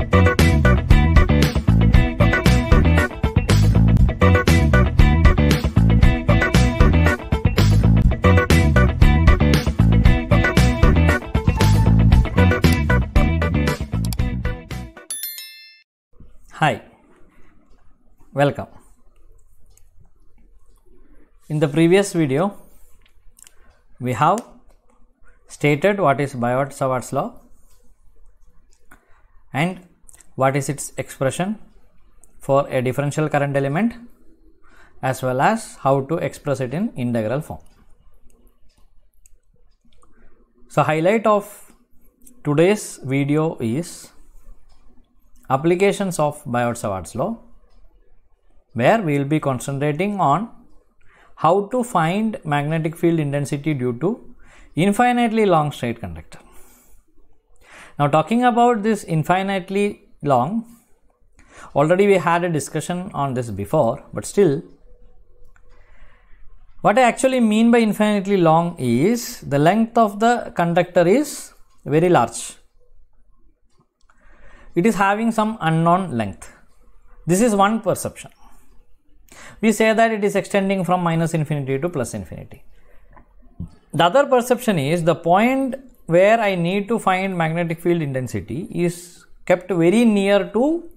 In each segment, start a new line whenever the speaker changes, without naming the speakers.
Hi, welcome. In the previous video, we have stated what is Biot-Savart's law and what is its expression for a differential current element, as well as how to express it in integral form. So, highlight of today's video is applications of Biot-Savart's law, where we will be concentrating on how to find magnetic field intensity due to infinitely long straight conductor. Now, talking about this infinitely long, already we had a discussion on this before, but still, what I actually mean by infinitely long is the length of the conductor is very large. It is having some unknown length. This is one perception. We say that it is extending from minus infinity to plus infinity. The other perception is the point where I need to find magnetic field intensity is kept very near to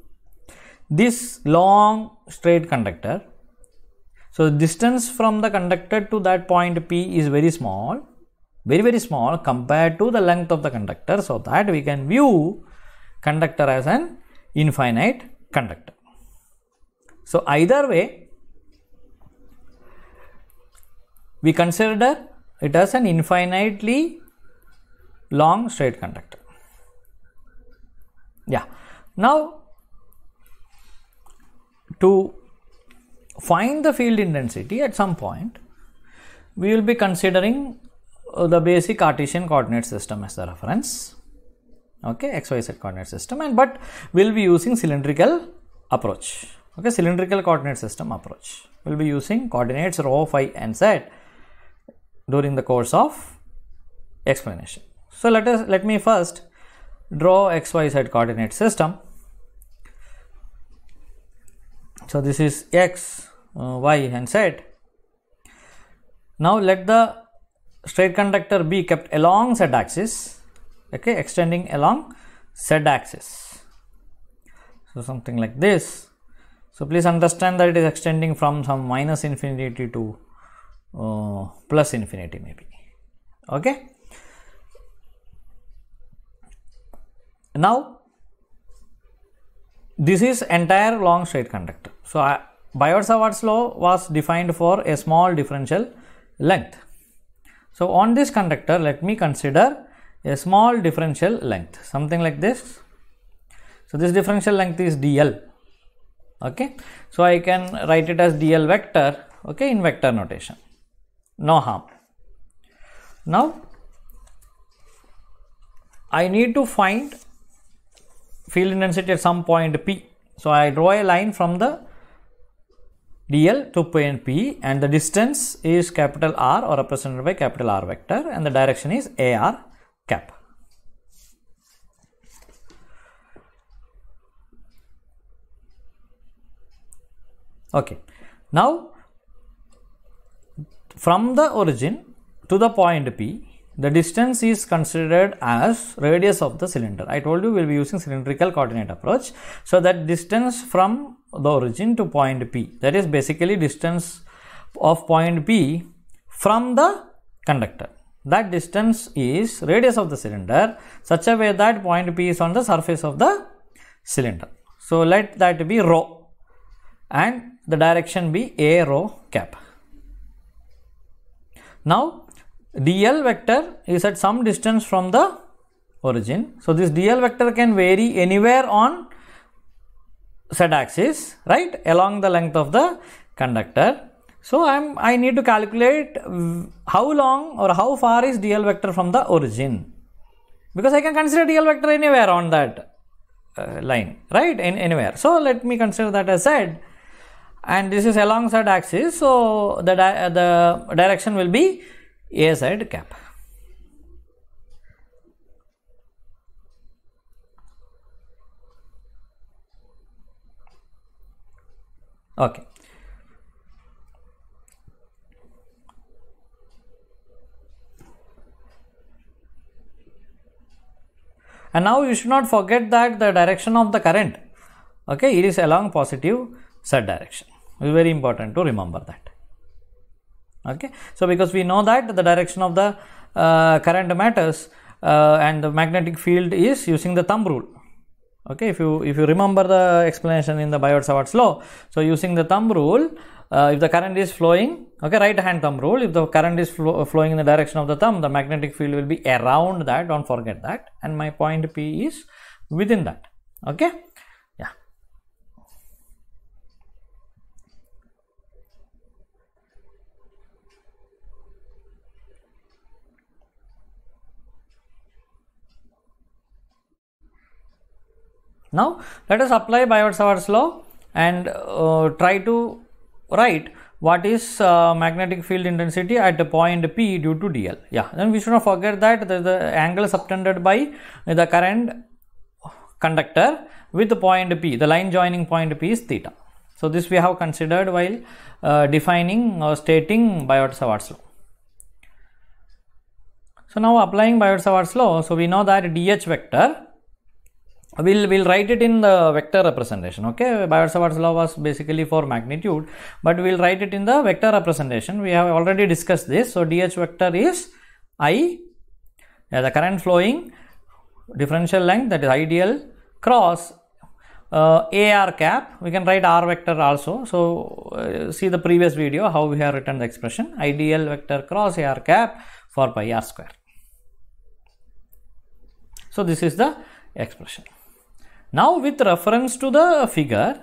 this long straight conductor. So, the distance from the conductor to that point P is very small, very small compared to the length of the conductor, so that we can view conductor as an infinite conductor. So, either way, we consider it as an infinitely long straight conductor. Yeah. Now, to find the field intensity at some point, we will be considering the basic Cartesian coordinate system as the reference. Okay, XYZ coordinate system, and but we'll be using cylindrical approach. Okay, cylindrical coordinate system approach. We'll be using coordinates rho, phi, and z during the course of explanation. So let me first draw XYZ coordinate system. So this is x, y, and z. Now let the straight conductor be kept along z axis. Okay, extending along z axis. So something like this. So please understand that it is extending from some minus infinity to plus infinity maybe. Okay. Now this is entire long straight conductor. So Biot-Savart's law was defined for a small differential length. So on this conductor, let me consider a small differential length, something like this. So this differential length is dl. Okay, so I can write it as dl vector. Okay, in vector notation, no harm. Now I need to find field intensity at some point P. So I draw a line from the dl to point P, and the distance is capital R, or represented by capital R vector, and the direction is AR cap. Okay. Now from the origin to the point P, the distance is considered as radius of the cylinder. I told you we will be using cylindrical coordinate approach. So that distance from the origin to point P, that is basically distance of point P from the conductor. That distance is radius of the cylinder, such a way that point P is on the surface of the cylinder. So let that be rho, and the direction be a rho cap. Now dl vector is at some distance from the origin. So this dl vector can vary anywhere on z axis, right, along the length of the conductor. So I need to calculate how long or how far is dl vector from the origin, because I can consider dl vector anywhere on that line, right, anywhere. So let me consider that as z, and this is along z axis. So the direction will be az cap. Okay. And now you should not forget that the direction of the current, okay, it is along positive z direction. It is very important to remember that. Okay. So because we know that the direction of the current matters and the magnetic field is using the thumb rule. Okay, if you remember the explanation in the Biot-Savart's law, so using the thumb rule, if the current is flowing, okay, right hand thumb rule, if the current is flowing in the direction of the thumb, the magnetic field will be around that, don't forget that, and my point P is within that. Okay, yeah. Now let us apply Biot-Savart's law and try to write what is magnetic field intensity at the point P due to dl. Yeah, then we should not forget that the angle subtended by the current conductor with the point P, the line joining point P is theta. So this we have considered while defining or stating Biot-Savart's law. So now applying Biot-Savart's law, so we know that dh vector, we'll write it in the vector representation. Okay, Biot-Savart's law was basically for magnitude, but we'll write it in the vector representation. We have already discussed this. So dh vector is I, the current flowing differential length, that is IDL cross AR cap. We can write R vector also. So see the previous video how we have written the expression IDL vector cross AR cap for pi r square. So this is the expression. Now with reference to the figure,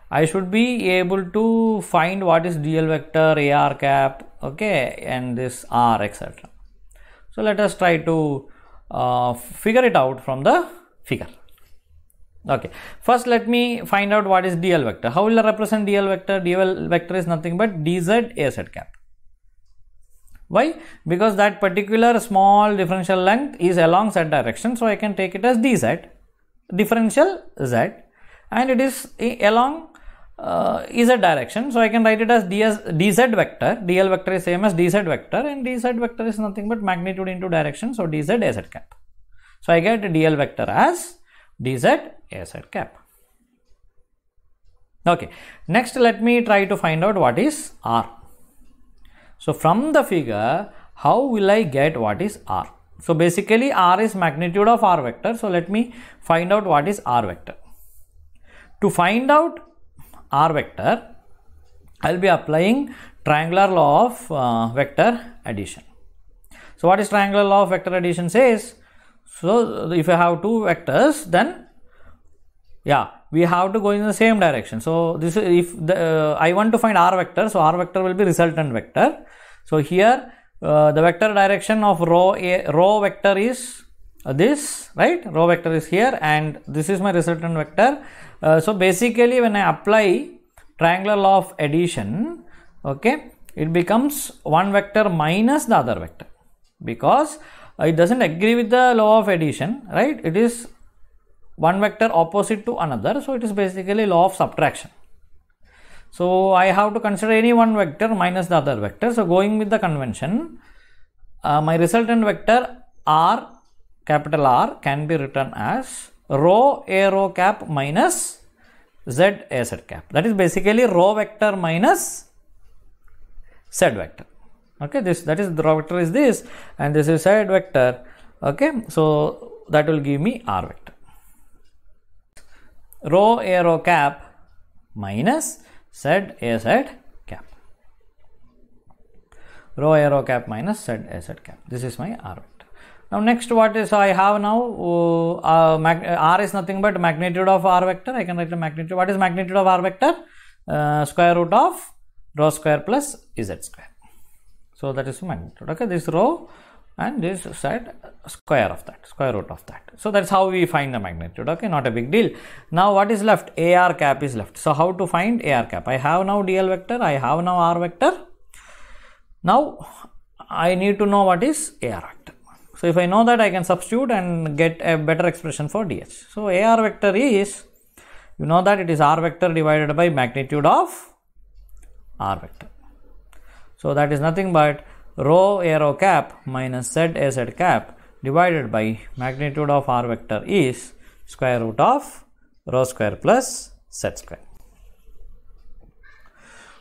I should be able to find what is dl vector, AR cap, okay, and this R, etc. So let us try to figure it out from the figure. Okay, first let me find out what is dl vector. How will I represent dl vector? Dl vector is nothing but dz az cap. Why? Because that particular small differential length is along z direction, so I can take it as dz differential z, and it is along z direction, so I can write it as dz vector. Dl vector is same as dz vector, and dz vector is nothing but magnitude into direction, so dz az cap. So I get dl vector as dz az cap. Okay, next let me try to find out what is r. So from the figure, how will I get what is r? So basically r is magnitude of r vector. So let me find out what is r vector. To find out r vector, I will be applying triangular law of vector addition. So what is triangular law of vector addition says? So if you have two vectors, then yeah, we have to go in the same direction. So this is if the I want to find r vector, so r vector will be resultant vector. So here the vector direction of rho vector is this, right? Rho vector is here, and this is my resultant vector. So basically when I apply triangular law of addition, okay, it becomes one vector minus the other vector, because it doesn't agree with the law of addition, right? It is one vector opposite to another, so it is basically law of subtraction. So I have to consider any one vector minus the other vector. So going with the convention, my resultant vector r, capital R, can be written as rho a rho cap minus z a z cap. That is basically rho vector minus z vector. Okay, that is the rho vector is this, and this is z vector. Okay, so that will give me r vector. Rho a rho cap minus z a z cap. Rho a rho cap minus z a z cap. This is my r vector. Now next, what is I have now? R is nothing but magnitude of r vector. I can write the magnitude. What is magnitude of r vector? Square root of rho square plus z square. So that is magnitude. Okay, this rho and this z square of that, square root of that. So that's how we find the magnitude. Okay, not a big deal. Now what is left? AR cap is left. So how to find AR cap? I have now dl vector, I have now r vector. Now I need to know what is AR vector. So if I know that, I can substitute and get a better expression for dh. So AR vector is, you know that it is r vector divided by magnitude of r vector. So that is nothing but rho a rho cap minus z a z cap divided by magnitude of r vector is square root of rho square plus z square.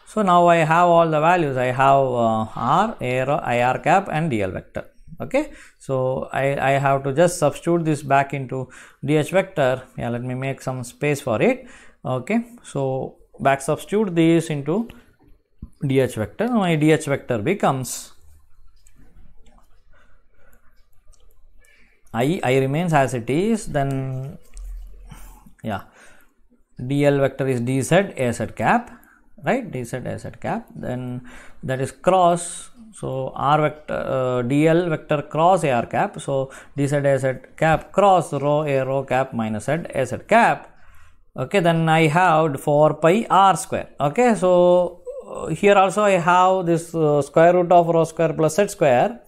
So now I have all the values. I have r, a rho, ir cap and dl vector. Okay, so I have to just substitute this back into dh vector. Yeah, let me make some space for it. Okay, so back substitute this into dh vector. My dh vector becomes I remains as it is, then yeah, dl vector is dz az cap, right, dz az cap, then that is cross, so r vector dl vector cross ar cap, so dz az cap cross rho a rho cap minus z az cap. Okay, then I have 4 pi r square. Okay, so here also I have this square root of rho square plus z square,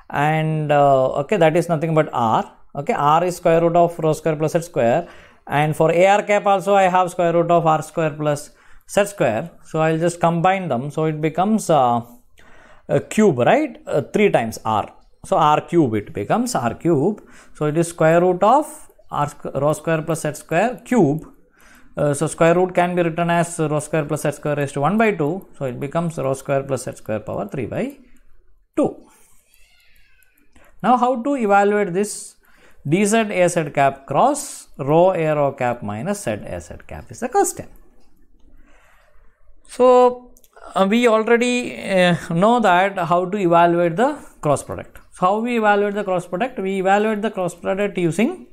and okay, that is nothing but r. Okay, r is square root of rho square plus z square, and for ar cap also I have square root of r square plus z square. So I'll just combine them, so it becomes a cube, right? 3 times r, so r cube, it becomes r cube. So it is square root of r rho square plus z square cube. So square root can be written as rho square plus z square raised to 1 by 2. So it becomes rho square plus z square power 3 by 2. Now how to evaluate this dz az cap cross rho a rho cap minus z az cap is the question. So we already know that how to evaluate the cross product. So how we evaluate the cross product? We evaluate the cross product using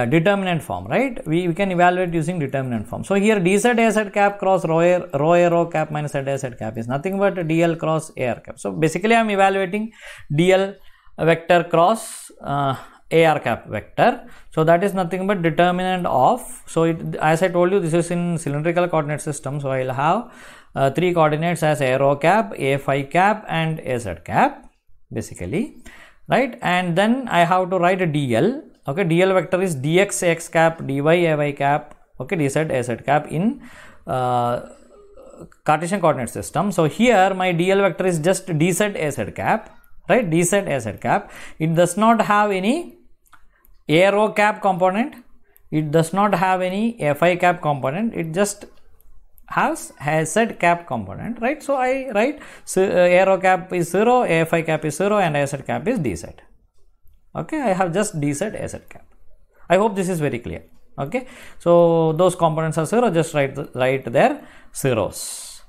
determinant form, right? We can evaluate using determinant form. So here dz az cap cross rho a rho cap minus z az cap is nothing but dl cross ar cap. So basically I am evaluating dl vector cross ar cap vector. So that is nothing but determinant of, so it, as I told you, this is in cylindrical coordinate system. So I will have 3 coordinates as a rho cap, a phi cap and a z cap basically, right? And then I have to write a dl. Okay, dl vector is dx x cap, dy ay cap, okay, dz az cap in Cartesian coordinate system. So here my dl vector is just dz az cap, right, dz az cap. It does not have any a rho cap component, it does not have any a phi cap component, it just has z cap component, right? So I write a rho cap is 0, a phi cap is 0 and az cap is dz. Okay, I have just dz az cap. I hope this is very clear. Okay, so those components are 0, just write their zeros.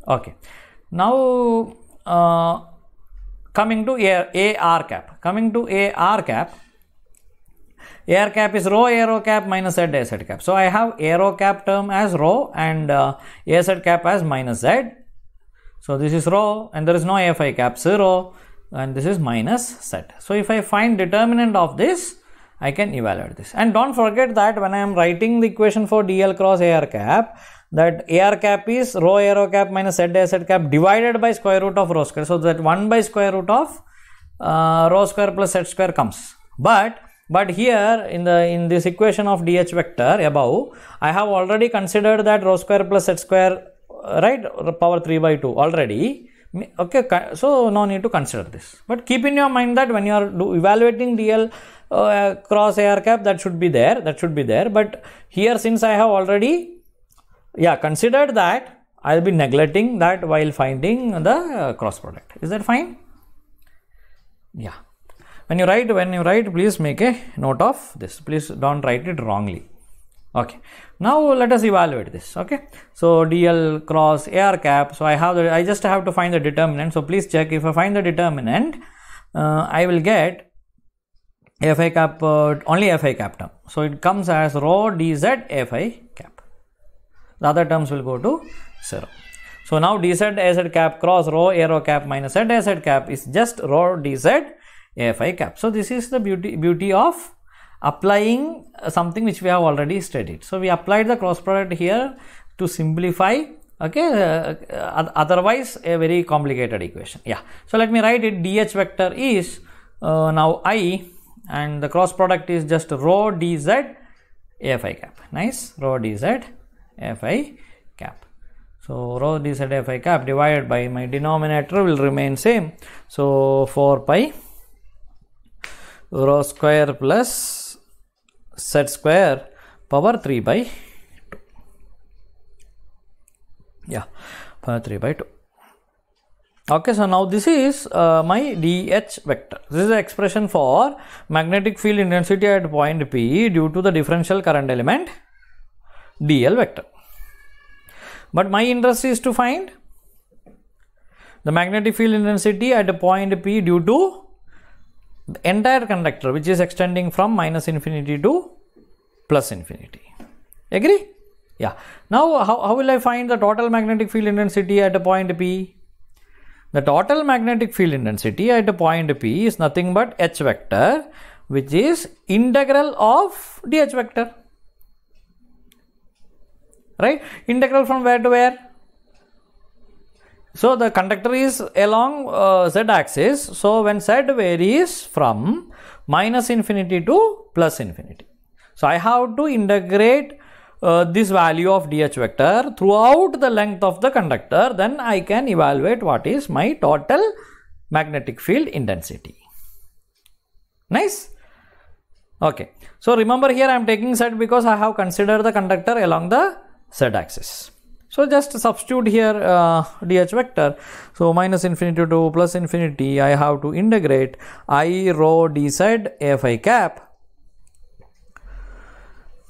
Okay, now coming to ar cap. Coming to ar cap is rho a rho cap minus z az cap. So I have a rho cap term as rho and az cap as minus z. So this is rho and there is no a phi cap, 0, and this is minus z. So if I find determinant of this, I can evaluate this. And don't forget that when I am writing the equation for dl cross ar cap, that ar cap is rho a rho cap minus z az cap divided by square root of rho square. So that 1 by square root of rho square plus z square comes. But here in this equation of dh vector above, I have already considered that rho square plus z square, right, power 3 by 2 already. Okay, so no need to consider this. But keep in your mind that when you are evaluating dl cross ar cap, that should be there. But here, since I have already considered that, I will be neglecting that while finding the cross product. Is that fine? Yeah. When you write, please make a note of this. Please don't write it wrongly. Okay. Now let us evaluate this. Okay. So dl cross ar cap. So I just have to find the determinant. So please check. If I find the determinant, I will get a phi cap, only a phi cap term. So it comes as rho dz a phi cap. The other terms will go to 0. So now dz az cap cross rho a rho cap minus z az cap is just rho dz a phi cap. So this is the beauty of applying something which we have already studied. So we applied the cross product here to simplify, okay, otherwise a very complicated equation. Yeah. So let me write it. Dh vector is now I, and the cross product is just rho dz a phi cap. Nice, rho dz a phi cap. So rho d z phi cap divided by my denominator will remain same. So 4 pi rho square plus z square power 3 by 2. Yeah, power 3 by 2. Okay, so now this is my dH vector. This is the expression for magnetic field intensity at point P due to the differential current element dl vector. But my interest is to find the magnetic field intensity at a point P due to the entire conductor, which is extending from minus infinity to plus infinity. Agree? Yeah. Now, how will I find the total magnetic field intensity at a point P? The total magnetic field intensity at a point P is nothing but H vector, which is integral of dH vector. Right? Integral from where to where? So the conductor is along z axis. So when z varies from minus infinity to plus infinity. So I have to integrate this value of dH vector throughout the length of the conductor, then I can evaluate what is my total magnetic field intensity. Nice? Okay. So remember here I am taking Z because I have considered the conductor along the Z axis. So just substitute here dH vector. So minus infinity to plus infinity, I have to integrate I rho dz a phi cap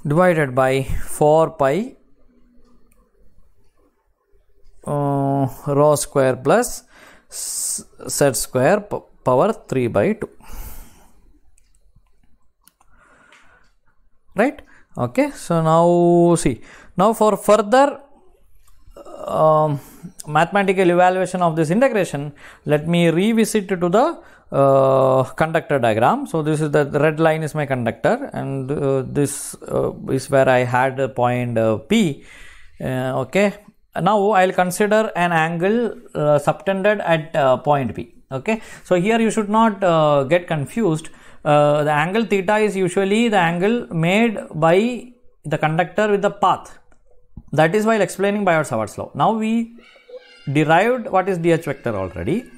divided by 4 pi rho square plus z square power 3 by 2. Right? Okay. So now see. Now for further mathematical evaluation of this integration, let me revisit to the conductor diagram. So this is the red line is my conductor, and this is where I had a point P. Okay. Now I'll consider an angle subtended at point P. Okay. So here you should not get confused. The angle theta is usually the angle made by the conductor with the path. That is while explaining Biot-Savart's law. Now we derived what is dH vector already.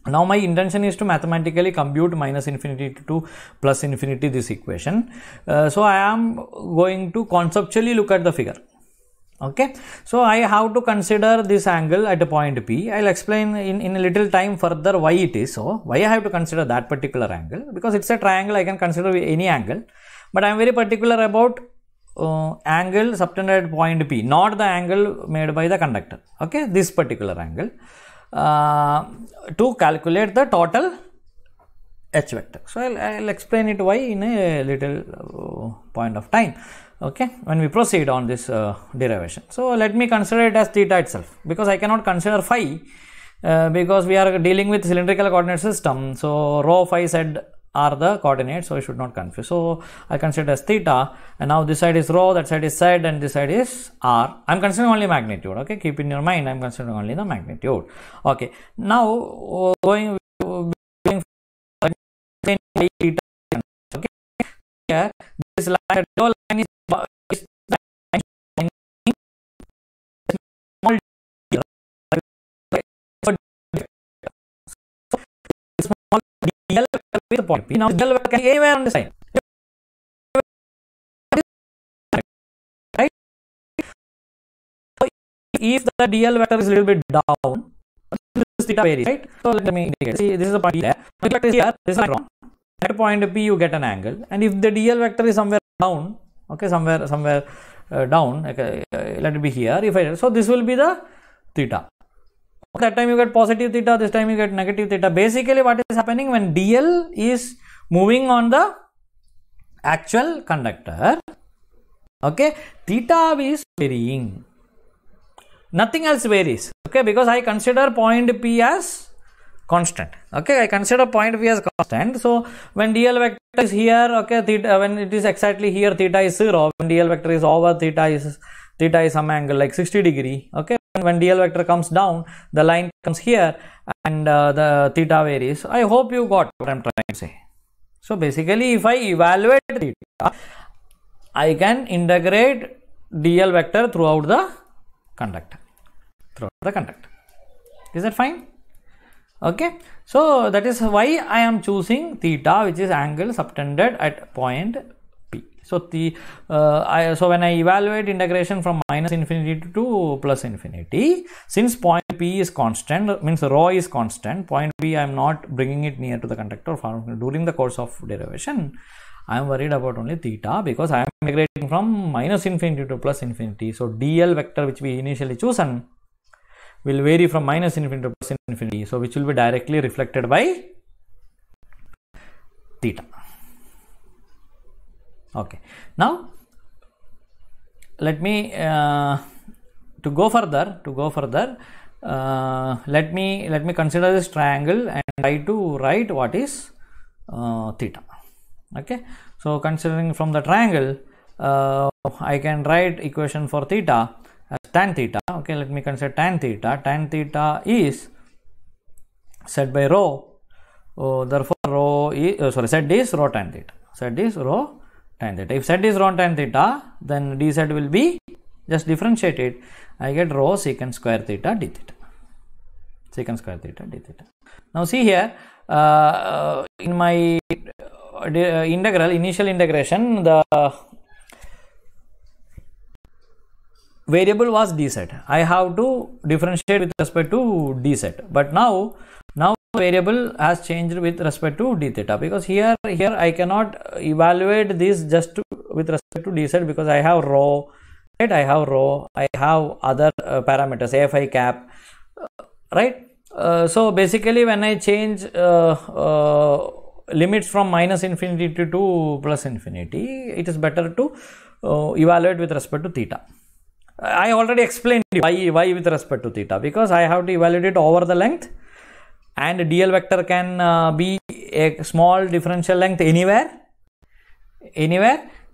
Now my intention is to mathematically compute minus infinity to plus infinity this equation. So I am going to conceptually look at the figure. Okay. So I have to consider this angle at a point P. I will explain in a little time further why it is so. Why I have to consider that particular angle? Because it's a triangle, I can consider any angle. But I am very particular about angle subtended at point P, not the angle made by the conductor. Okay, this particular angle to calculate the total H vector. So I'll explain it why in a little point of time. Okay, when we proceed on this derivation. So let me consider it as theta itself, because I cannot consider phi because we are dealing with cylindrical coordinate system. So rho phi z are the coordinates, so I should not confuse. So I consider as theta, and now this side is rho, that side is z, and this side is r. I am considering only magnitude. Okay, keep in your mind I am considering only the magnitude. Okay, now going theta. Okay, here this line, line is small dl with point P. Now dl vector can be anywhere on the side, right? So if the dl vector is a little bit down, this theta varies, right? So let me indicate. See, this is a point there. The vector is here. This is wrong. At point P, you get an angle, and if the dl vector is somewhere down, okay, somewhere down, okay, let it be here. If I so this will be the theta. That time you get positive theta, this time you get negative theta. Basically what is happening when dl is moving on the actual conductor, okay, theta is varying, nothing else varies, okay, because I consider point P as constant. Okay, I consider point P as constant. So when dl vector is here, okay, theta, when it is exactly here, theta is 0. When dl vector is over, theta is some angle like 60 degree. Okay, when dl vector comes down, the line comes here, and the theta varies. I hope you got what I am trying to say. So basically, if I evaluate theta, I can integrate dl vector throughout the conductor. the conductor. Is that fine? Okay, so that is why I am choosing theta, which is angle subtended at point P. So so when I evaluate integration from minus infinity to plus infinity, since point P is constant, means rho is constant, point P I am not bringing it near to the conductor during the course of derivation. I am worried about only theta because I am integrating from minus infinity to plus infinity. So dl vector which we initially chosen will vary from minus infinity to plus infinity, so which will be directly reflected by theta. Okay, now let me to go further, let me consider this triangle and try to write what is theta. Okay, so considering from the triangle, I can write equation for theta as tan theta. Okay, let me consider tan theta. Tan theta is set by rho. Therefore, rho is z is rho tan theta. Z is rho tan theta. If z is rho tan theta, then dz will be just differentiated. I get rho secant square theta d theta. Secant square theta d theta. Now see here, in my initial integration, the variable was dz. I have to differentiate with respect to dz, but now variable has changed with respect to d theta, because here I cannot evaluate this just with respect to dz because I have rho, right? I have other parameters afi cap, right? So basically when I change limits from minus infinity to plus infinity, it is better to evaluate with respect to theta. I already explained why with respect to theta, because I have to evaluate it over the length, and dl vector can be a small differential length anywhere.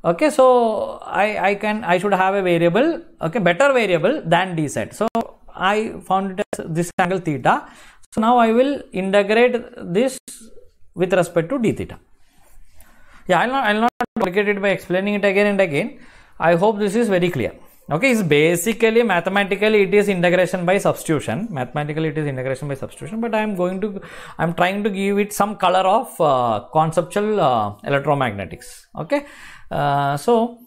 Okay, so I should have a variable, okay, better variable than dz. So I found it as this angle theta. So now I will integrate this with respect to d theta. Yeah, I'll not complicate it by explaining it again and again. I hope this is very clear. Okay, it's basically mathematically it is integration by substitution. But I am trying to give it some color of conceptual electromagnetics. Okay, so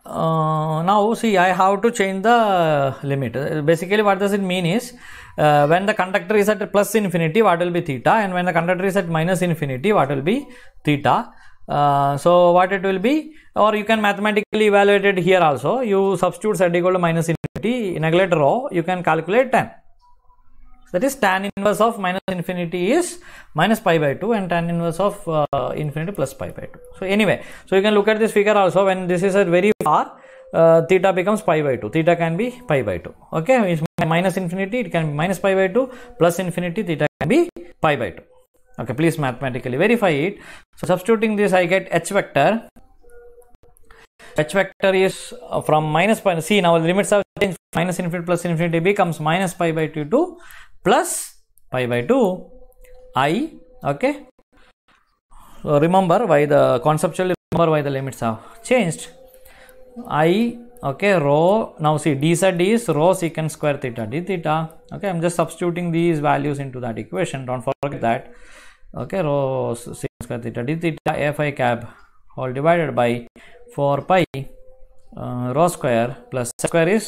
now see, I have to change the limit. Basically what does it mean is, when the conductor is at plus infinity, what will be theta, and when the conductor is at minus infinity, what will be theta. So what it will be, or you can mathematically evaluate it here also. You substitute z equal to minus infinity, neglect rho, you can calculate tan. That is tan inverse of minus infinity is minus pi by 2, and tan inverse of infinity plus pi by 2. So anyway, so you can look at this figure also. When this is at very far, theta becomes pi by 2. Theta can be pi by 2. Okay, minus infinity, it can be minus pi by 2, plus infinity, theta can be pi by 2. Okay, please mathematically verify it. So substituting this, I get h vector. H vector is from minus pi. See, now the limits have changed. Minus infinity plus infinity becomes minus pi by 2 to plus pi by 2 I. Okay, so remember why the conceptually, remember why the limits have changed. I, okay, rho, now see dz is rho secant square theta d theta. Okay, I'm just substituting these values into that equation, don't forget that. Okay, rho secant square theta d theta fi cap all divided by 4 pi rho square plus z square is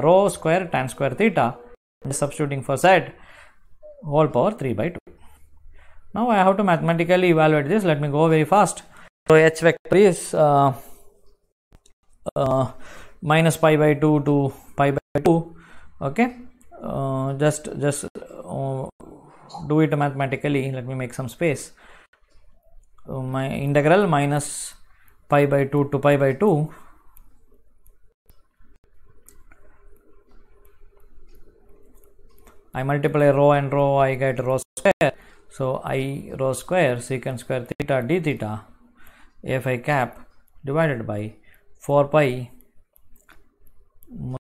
rho square tan square theta. I'm substituting for z whole power 3 by 2. Now I have to mathematically evaluate this. Let me go very fast. So h vector is minus pi by 2 to pi by 2. Okay, just do it mathematically. Let me make some space. My integral minus pi by 2 to pi by 2 I multiply rho and rho, I get rho square. So I rho square secant square theta d theta fi cap divided by 4 pi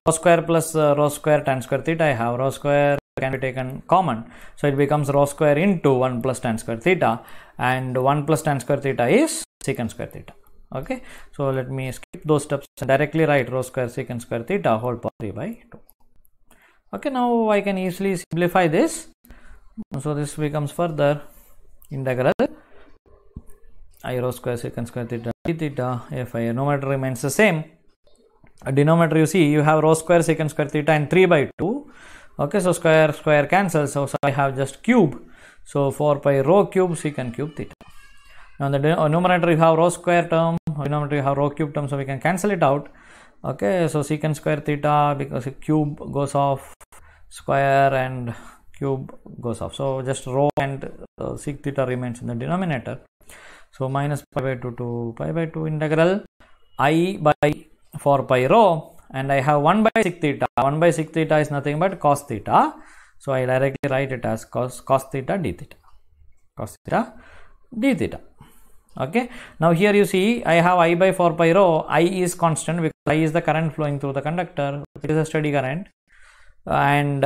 rho square plus rho square tan square theta. I have rho square can be taken common, so it becomes rho square into 1 plus tan square theta, and 1 plus tan square theta is secant square theta. Okay, so let me skip those steps and directly write rho square secant square theta whole power 3 by 2. Okay, now I can easily simplify this. So this becomes further integral I rho square secant square theta d theta if I numerator remains the same. Denominator, you see, you have rho square secant square theta and 3 by 2. Okay, so square cancels, so I have just cube. So 4 pi rho cube secant cube theta. Now in the numerator you have rho square term, denominator you have rho cube term, so we can cancel it out. Okay, so secant square theta, because cube goes off, square and cube goes off. So just rho and sec theta remains in the denominator. So minus pi by 2 to pi by 2 integral I by 4 pi rho, and I have 1 by sec theta. 1 by sec theta is nothing but cos theta. So I directly write it as cos theta d theta. Cos theta d theta. Okay. Now here you see I have I by 4 pi rho. I is constant because I is the current flowing through the conductor. It is a steady current. And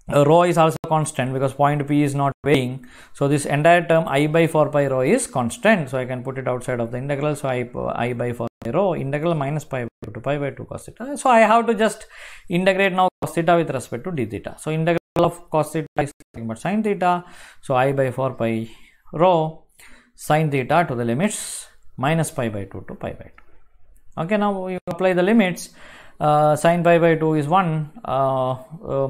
rho is also constant because point P is not varying. So this entire term I by 4 pi rho is constant. So I can put it outside of the integral. So I by 4 pi rho integral minus pi by 2 to pi by 2 cos theta. So I have to just integrate now cos theta with respect to d theta. So integral of cos theta is nothing but sin theta. So I by 4 pi rho sin theta to the limits minus pi by 2 to pi by 2. Okay, now you apply the limits. Sin pi by 2 is 1,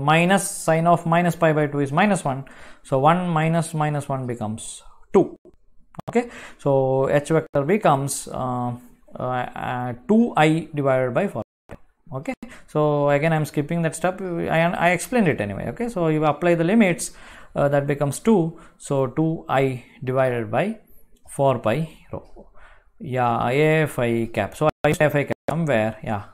minus sin of minus pi by 2 is minus 1. So 1 minus minus 1 becomes 2. Okay, so h vector becomes 2i divided by 4. Okay, so again I am skipping that step. I explained it anyway. Okay, so you apply the limits, that becomes 2. So 2i divided by 4 pi rho. Yeah, AFI cap. So I AFI cap somewhere. Yeah.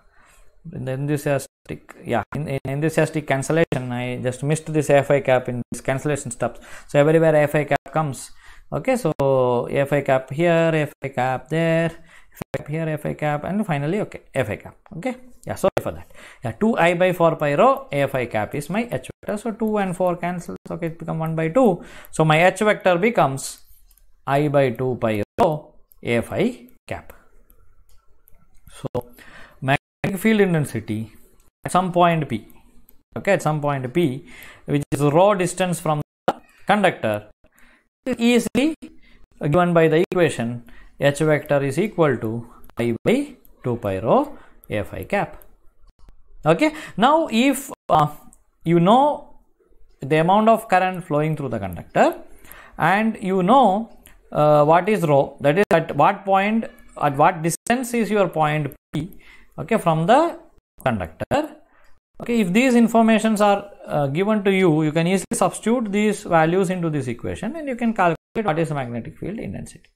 In the enthusiastic, in enthusiastic cancellation, I just missed this AFI cap in this cancellation steps. So everywhere AFI cap comes. Okay, so AFI cap here, AFI cap there, AFI cap here, AFI cap, and finally, okay, AFI cap. Okay, yeah, sorry for that. Yeah, 2i by 4 pi rho, AFI cap is my h vector. So 2 and 4 cancels. Okay, it becomes 1 by 2. So my h vector becomes I by 2 pi rho, AFI cap. So magnetic field intensity at some point P, okay, at some point P, which is rho distance from the conductor, is easily given by the equation h vector is equal to I by 2 pi rho AFI cap. Okay, now if you know the amount of current flowing through the conductor and you know what is rho, that is at what point, at what distance is your point P, okay, from the conductor. Okay, if these informations are given to you, you can easily substitute these values into this equation and you can calculate what is the magnetic field intensity.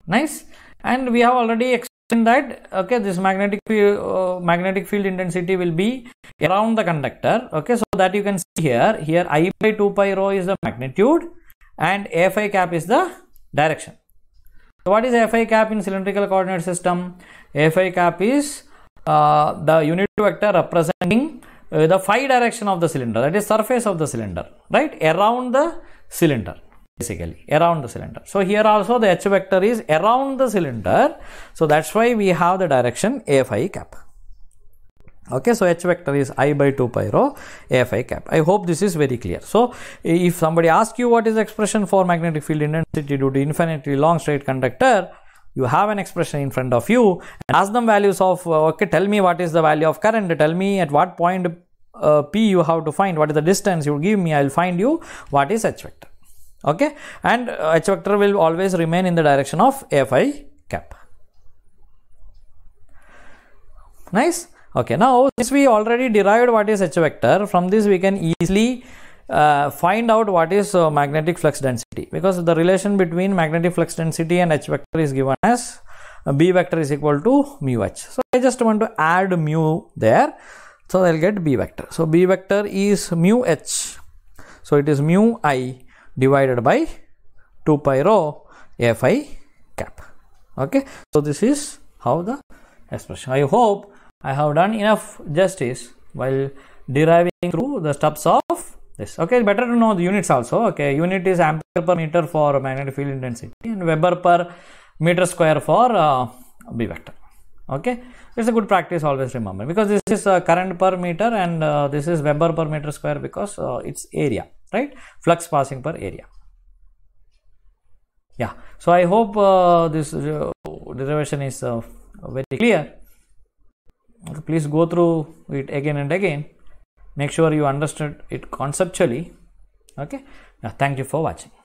Nice. And we have already explained that, okay, this magnetic field intensity will be around the conductor. Okay, so that you can see here I by 2 pi rho is the magnitude and AFI cap is the direction. So what is AFI cap in cylindrical coordinate system? AFI cap is the unit vector representing the phi direction of the cylinder, that is surface of the cylinder, right, around the cylinder, basically around the cylinder. So here also the h vector is around the cylinder, so that's why we have the direction AFI cap. Okay, so h vector is I by 2 pi rho AFI cap. I hope this is very clear. So if somebody asks you what is the expression for magnetic field intensity due to infinitely long straight conductor, you have an expression in front of you and ask them values of, okay, tell me what is the value of current, tell me at what point P you have to find, what is the distance, you give me, I will find you what is h vector. Okay, and h vector will always remain in the direction of AFI cap. Nice. Okay, now since we already derived what is h vector, from this we can easily find out what is magnetic flux density, because the relation between magnetic flux density and h vector is given as B vector is equal to mu h. So I just want to add mu there, so I'll get B vector. So B vector is mu h, so it is mu I divided by 2 pi rho AFI cap. Okay, so this is how the expression. I hope I have done enough justice while deriving through the steps of this. Okay, better to know the units also. Okay, unit is ampere per meter for magnetic field intensity and Weber per meter square for B vector. Okay, it's a good practice, always remember, because this is current per meter and this is Weber per meter square, because it's area, right? Flux passing per area. Yeah, so I hope this derivation is very clear. Okay, please go through it again and again. Make sure you understood it conceptually. Okay, thank you for watching.